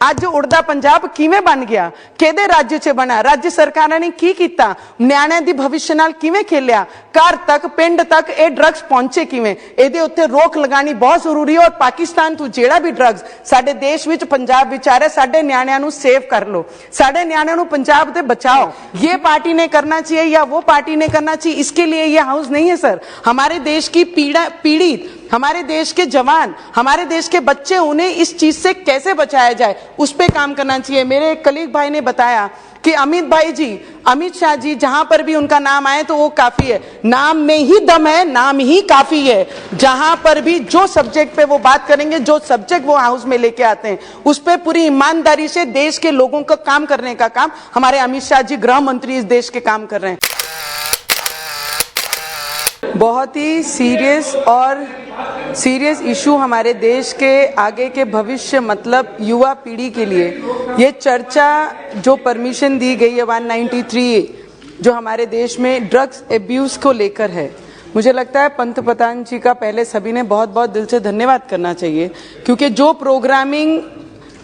ਅੱਜ उड़दा पंजाब किवें बन गया, किहदे राज्य च बना, राज्य सरकारां ने की कीता, नियाणिਆਂ ਦੀ भविष्य नाल किवें खेलिया, घर तक पिंड तक ये ड्रग्स पहुंचे किवें, इहदे उत्ते रोक लगानी बहुत जरूरी है। और पाकिस्तान तो जेड़ा भी ड्रग्स साडे देश विच पंजाब विच आ रहा, साडे नियाणिਆਂ ਨੂੰ सेव कर लो, साडे नियाणिਆਂ ਨੂੰ पंजाब ते बचाओ। ये पार्टी ने करना चाहिए या वो पार्टी ने करना चाहिए, इसके लिए ये हाउस नहीं है सर। हमारे देश की पीड़ित, हमारे देश के जवान, हमारे देश के बच्चे, उन्हें इस चीज से कैसे बचाया जाए उस पे काम करना चाहिए। मेरे एक कलीग भाई ने बताया कि अमित शाह जी जहां पर भी उनका नाम आए तो वो काफी है, नाम में ही दम है, नाम ही काफी है। जहां पर भी जो सब्जेक्ट पे वो बात करेंगे, जो सब्जेक्ट वो हाउस में लेके आते हैं, उस पे पूरी ईमानदारी से देश के लोगों का काम करने का काम हमारे अमित शाह जी गृह मंत्री इस देश के काम कर रहे हैं। बहुत ही सीरियस इशू हमारे देश के आगे के भविष्य, मतलब युवा पीढ़ी के लिए ये चर्चा जो परमिशन दी गई है 193 जो हमारे देश में ड्रग्स एब्यूज को लेकर है, मुझे लगता है पंतप्रधान जी का पहले सभी ने बहुत बहुत दिल से धन्यवाद करना चाहिए। क्योंकि जो प्रोग्रामिंग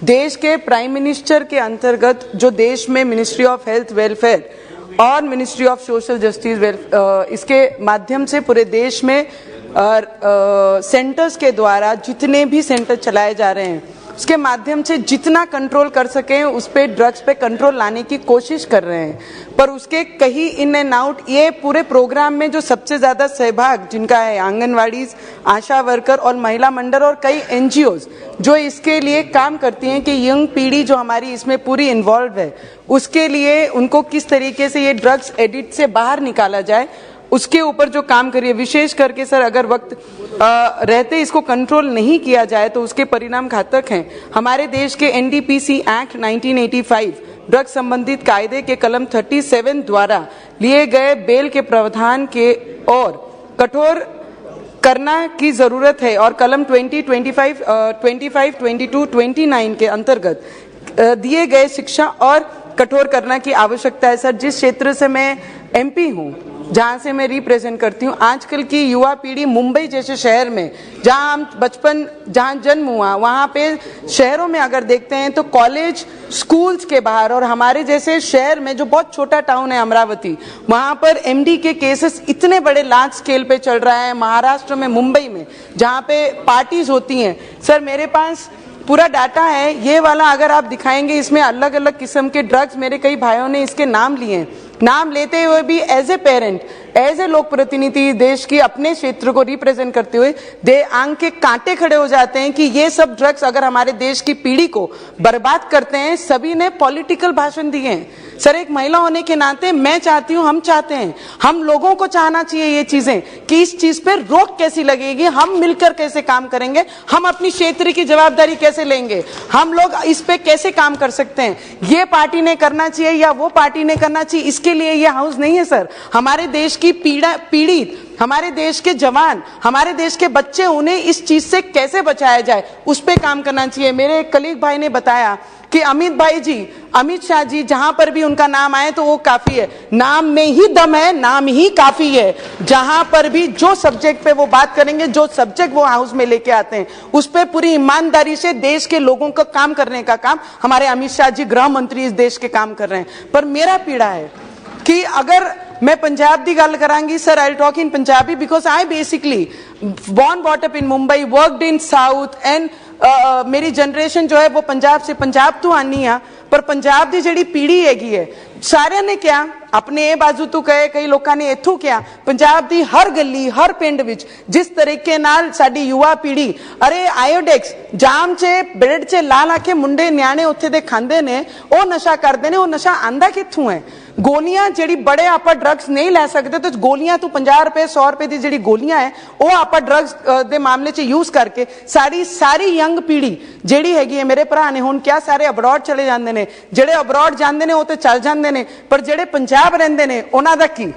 देश के प्राइम मिनिस्टर के अंतर्गत जो देश में मिनिस्ट्री ऑफ हेल्थ वेलफेयर और मिनिस्ट्री ऑफ सोशल जस्टिस इसके माध्यम से पूरे देश में सेंटर्स के द्वारा जितने भी सेंटर चलाए जा रहे हैं, उसके माध्यम से जितना कंट्रोल कर सकें उस पे ड्रग्स पे कंट्रोल लाने की कोशिश कर रहे हैं। पर उसके कहीं इन एंड आउट, ये पूरे प्रोग्राम में जो सबसे ज्यादा सहभाग जिनका है, आंगनवाड़ी, आशा वर्कर और महिला मंडल और कई एनजीओज जो इसके लिए काम करती हैं कि यंग पीढ़ी जो हमारी इसमें पूरी इन्वॉल्व है, उसके लिए उनको किस तरीके से ये ड्रग्स एडिक्ट से बाहर निकाला जाए, उसके ऊपर जो काम करिए। विशेष करके सर, अगर वक्त रहते इसको कंट्रोल नहीं किया जाए तो उसके परिणाम घातक हैं। हमारे देश के एनडीपीसी एक्ट 1985 ड्रग्स संबंधित कायदे के कलम 37 द्वारा लिए गए बेल के प्रावधान के और कठोर करना की जरूरत है और कलम 20, 25, 22, 29 के अंतर्गत दिए गए शिक्षा और कठोर करना की आवश्यकता है। सर, जिस क्षेत्र से मैं एमपी हूं, जहां से मैं रिप्रेजेंट करती हूं, आजकल की युवा पीढ़ी मुंबई जैसे शहर में, जहां हम बचपन, जहां जन्म हुआ, वहां पे शहरों में अगर देखते हैं तो कॉलेज, स्कूल्स के बाहर, और हमारे जैसे शहर में जो बहुत छोटा टाउन है अमरावती, वहां पर एमडी के केसेस इतने बड़े लार्ज स्केल पे चल रहा है। महाराष्ट्र में, मुंबई में, जहां पे पार्टीज होती हैं, सर मेरे पास पूरा डाटा है, ये वाला अगर आप दिखाएंगे, इसमें अलग अलग किस्म के ड्रग्स, मेरे कई भाइयों ने इसके नाम लिए हैं। नाम लेते हुए भी as a parent, as a लोक प्रतिनिधि, देश की अपने क्षेत्र को रिप्रेजेंट करते हुए आंख के कांटे खड़े हो जाते हैं कि ये सब ड्रग्स अगर हमारे देश की पीढ़ी को बर्बाद करते हैं। सभी ने पॉलिटिकल भाषण दिए हैं। सर, एक महिला होने के नाते मैं चाहती हूं, हम चाहते हैं, हम लोगों को चाहना चाहिए ये चीजें कि इस चीज पर रोक कैसी लगेगी, हम मिलकर कैसे काम करेंगे, हम अपनी क्षेत्र की जवाबदारी कैसे लेंगे, हम लोग इस पे कैसे काम कर सकते हैं। ये पार्टी ने करना चाहिए या वो पार्टी ने करना चाहिए, इसके लिए ये हाउस नहीं है सर। हमारे देश की पीड़ित, हमारे देश के जवान, हमारे देश के बच्चे, उन्हें इस चीज से कैसे बचाया जाए उस पे काम करना चाहिए। मेरे एक कलीग भाई ने बताया कि अमित शाह जी जहां पर भी उनका नाम आए तो वो काफी है, नाम में ही दम है, नाम ही काफी है। जहां पर भी जो सब्जेक्ट पे वो बात करेंगे, जो सब्जेक्ट वो हाउस में लेके आते हैं, उस पे पूरी ईमानदारी से देश के लोगों का काम करने का काम हमारे अमित शाह जी गृह मंत्री इस देश के काम कर रहे हैं। पर मेरा पीड़ा है कि अगर मैं पंजाब की गल करांगी, sir I will talk in Punjabi because I basically born brought up in Mumbai, worked in South and मेरी जनरेशन जो है वो पंजाब तो आनी है। पर पंजाब की जिहड़ी पीढ़ी हैगी है, सारे ने क्या अपने ए बाजू तो कहे, कई लोगों ने इथों क्या, पंजाब की हर गली, हर पिंड विच जिस तरीके नाल साडी युवा पीढ़ी, अरे आयोडेक्स जाम चे ब्रेड चे ला ला के मुंडे न्याणे उत्थे दे खांदे ने, वो नशा करते ने, वो नशा आंदा कित्थों है। गोलियां जिहड़ी बड़े आप ड्रग्स नहीं लै सकते, तो गोलियां तो 50 रुपए 100 रुपए की जिहड़ी गोलियां है वो आप ड्रग्स दे मामले च यूज करके सारी यंग पीढ़ी जिहड़ी हैगी है, मेरे भरा ने हुण क्या सारे अब्रॉड चले जांदे ने, जिहड़े अब्रॉड जांदे ने वो तो चल जांदे ने, पर जिहड़े पंजाब रहिंदे ने उन्हां दा की।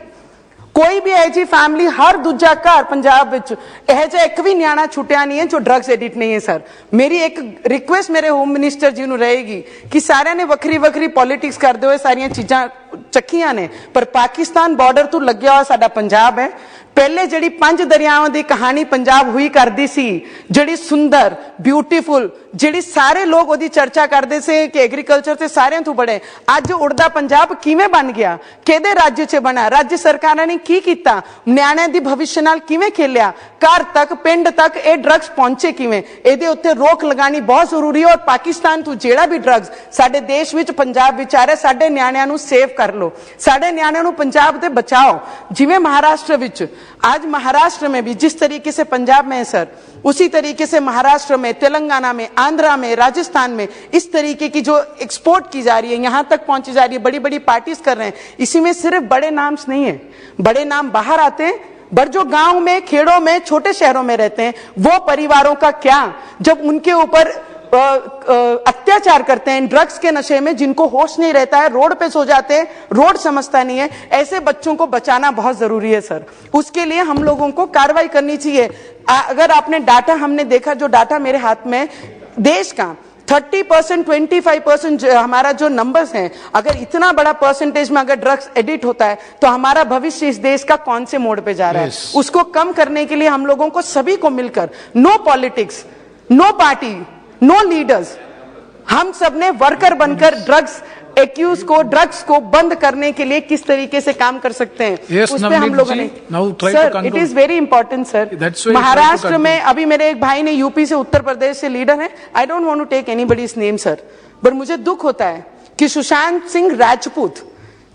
कोई भी ऐसी फैमिली, हर दूजा घर पंजाब विच यह जिहा एक भी न्याणा छुटिया नहीं है जो ड्रग्स एडिक्ट नहीं है। सर, मेरी एक रिक्वेस्ट मेरे होम मिनिस्टर जी नूं रहेगी कि सारिਆਂ ने ਵੱਖਰੀ ਵੱਖਰੀ पॉलिटिक्स करते हुए सारियां चीज़ां ਚੱਕੀਆਂ ने, पर पाकिस्तान बॉर्डर तो लग्या हुआ साडा पंजाब है। पहले जिहड़ी 5 दरियावां दी कहानी पंजाब हुई करदी सी, जिहड़ी सुंदर, ब्यूटीफुल, ਜਿਹੜੀ ਸਾਰੇ ਲੋਕ ਉਹਦੀ ਚਰਚਾ ਕਰਦੇ ਸੀ ਕਿ ਐਗਰੀਕਲਚਰ ਤੇ ਸਾਰਿਆਂ ਤੋਂ ਬੜੇ, ਅੱਜ ਉੜਦਾ ਪੰਜਾਬ ਕਿਵੇਂ ਬਣ ਗਿਆ, ਕਿਹਦੇ ਰਾਜ 'ਚ ਬਣਾ, ਰਾਜ ਸਰਕਾਰਾਂ ਨੇ ਕੀ ਕੀਤਾ, ਨਿਆਣਿਆਂ ਦੀ ਭਵਿੱਖ ਨਾਲ ਕਿਵੇਂ ਖੇਲਿਆ, ਘਰ ਤੱਕ ਪਿੰਡ ਤੱਕ ਇਹ ਡਰੱਗਸ ਪਹੁੰਚੇ ਕਿਵੇਂ, ਇਹਦੇ ਉੱਤੇ ਰੋਕ ਲਗਾਣੀ ਬਹੁਤ ਜ਼ਰੂਰੀ ਹੈ। ਔਰ ਪਾਕਿਸਤਾਨ ਤੋਂ ਜਿਹੜਾ ਵੀ ਡਰੱਗਸ ਸਾਡੇ ਦੇਸ਼ ਵਿੱਚ ਪੰਜਾਬ ਵਿੱਚ ਆ ਰਿਹਾ, ਸਾਡੇ ਨਿਆਣਿਆਂ ਨੂੰ ਸੇਵ ਕਰ ਲਓ, ਸਾਡੇ ਨਿਆਣਿਆਂ ਨੂੰ ਪੰਜਾਬ ਤੇ बचाओ। जिਵੇਂ महाराष्ट्र विच आज महाराष्ट्र में भी जिस तरीके से पंजाब में है सर, उसी तरीके से महाराष्ट्र में, तेलंगाना में, आंध्रा में, राजस्थान में इस तरीके की जो एक्सपोर्ट की जा रही है, यहां तक पहुंची जा रही है, बड़ी बड़ी पार्टीज कर रहे हैं। इसी में सिर्फ बड़े नाम नहीं है, बड़े नाम बाहर आते हैं, पर जो गांव में, खेड़ों में, छोटे शहरों में रहते हैं, वो परिवारों का क्या, जब उनके ऊपर अत्याचार करते हैं ड्रग्स के नशे में, जिनको होश नहीं रहता है, रोड पे सो जाते हैं, रोड समझता नहीं है, ऐसे बच्चों को बचाना बहुत जरूरी है सर। उसके लिए हम लोगों को कार्रवाई करनी चाहिए। अगर आपने डाटा, हमने देखा जो डाटा मेरे हाथ में, देश का 30%, 25% हमारा जो नंबर्स हैं, अगर इतना बड़ा परसेंटेज में अगर ड्रग्स एडिक्ट होता है तो हमारा भविष्य इस देश का कौन से मोड़ पे जा रहा है। उसको कम करने के लिए हम लोगों को सभी को मिलकर, no politics, no party, no leaders, हम सब ने वर्कर बनकर ड्रग्स एक्यूज को, ड्रग्स को बंद करने के लिए किस तरीके से काम कर सकते हैं, उस पे हम लोगों ने, sir it is very important sir. Maharashtra में अभी मेरे एक भाई ने यूपी से, उत्तर प्रदेश से लीडर है, I don't want to take anybody's name sir, पर मुझे दुख होता है कि सुशांत सिंह राजपूत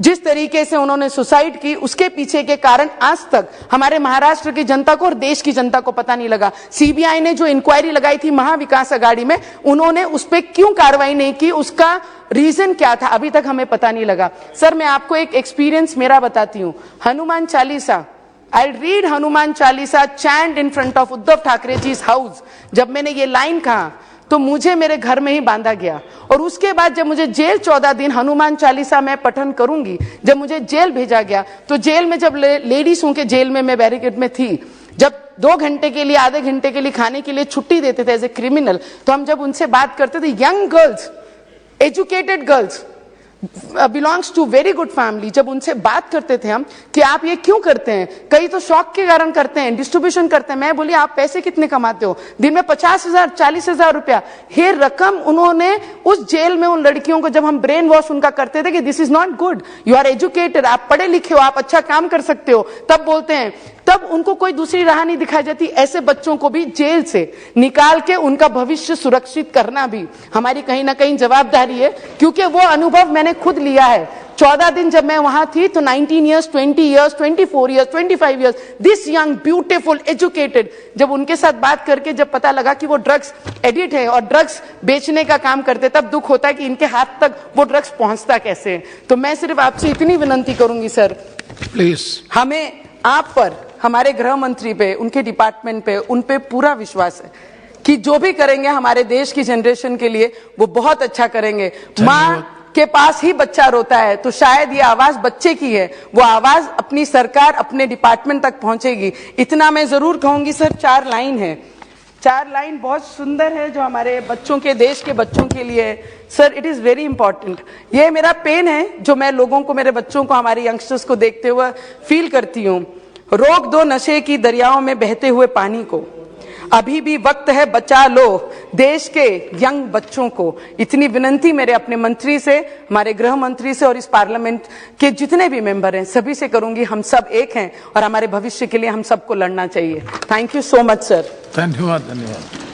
जिस तरीके से उन्होंने सुसाइड की, उसके पीछे के कारण आज तक हमारे महाराष्ट्र की जनता को और देश की जनता को पता नहीं लगा। सीबीआई ने जो इंक्वायरी लगाई थी महाविकास अघाड़ी में, उन्होंने उस पर क्यों कार्रवाई नहीं की, उसका रीजन क्या था, अभी तक हमें पता नहीं लगा। सर मैं आपको एक एक्सपीरियंस मेरा बताती हूँ, Hanuman Chalisa, I read Hanuman Chalisa chant in front of Uddhav Thackeray ji house. जब मैंने ये लाइन कहा तो मुझे मेरे घर में ही बांधा गया, और उसके बाद जब मुझे जेल 14 दिन हनुमान चालीसा मैं पठन करूंगी, जब मुझे जेल भेजा गया, तो जेल में जब लेडीज हूं के जेल में मैं बैरिकेड में थी, जब 2 घंटे के लिए, आधे घंटे के लिए खाने के लिए छुट्टी देते थे एज ए क्रिमिनल, तो हम जब उनसे बात करते थे, young girls, educated girls, belongs to very good family, जब उनसे बात करते थे हम कि आप ये क्यों करते हैं, कई तो शौक के कारण करते हैं, डिस्ट्रीब्यूशन करते हैं, मैं बोली आप पैसे कितने कमाते हो, दिन में 50,000, 40,000 रुपया, ये रकम उन्होंने उस जेल में उन लड़कियों को, जब हम ब्रेन वॉश उनका करते थे कि this is not good, you are educated, आप पढ़े लिखे हो, आप अच्छा काम कर सकते हो, तब बोलते हैं, तब उनको कोई दूसरी राह नहीं दिखाई जाती। ऐसे बच्चों को भी जेल से निकाल के उनका भविष्य सुरक्षित करना भी हमारी कहीं ना कहीं जवाबदारी है, क्योंकि वो अनुभव मैंने खुद लिया है। 14 दिन जब मैं वहां थी तो 19 years, 20 years, 24 years, 25 years, this young beautiful educated, जब उनके साथ बात करके जब पता लगा कि वो ड्रग्स एडिक्ट है और ड्रग्स बेचने का काम करते, तब दुख होता है कि इनके हाथ तक वो ड्रग्स पहुंचता कैसे है। तो मैं सिर्फ आपसे इतनी विनती करूंगी सर, प्लीज, हमें आप पर, हमारे गृह मंत्री पे, उनके डिपार्टमेंट पे, उन पे पूरा विश्वास है कि जो भी करेंगे हमारे देश की जनरेशन के लिए वो बहुत अच्छा करेंगे। माँ के पास ही बच्चा रोता है तो शायद ये आवाज बच्चे की है, वो आवाज अपनी सरकार, अपने डिपार्टमेंट तक पहुंचेगी। इतना मैं जरूर कहूंगी सर, 4 लाइन है, 4 लाइन बहुत सुंदर है जो हमारे बच्चों के, देश के बच्चों के लिए है। Sir it is very important, ये मेरा पेन है जो मैं लोगों को, मेरे बच्चों को, हमारे यंगस्टर्स को देखते हुए फील करती हूँ। रोक दो नशे की दरियाओं में बहते हुए पानी को, अभी भी वक्त है, बचा लो देश के यंग बच्चों को। इतनी विनती मेरे अपने मंत्री से, हमारे गृह मंत्री से और इस पार्लियामेंट के जितने भी मेंबर हैं सभी से करूंगी, हम सब एक हैं और हमारे भविष्य के लिए हम सबको लड़ना चाहिए। Thank you so much sir. धन्यवाद।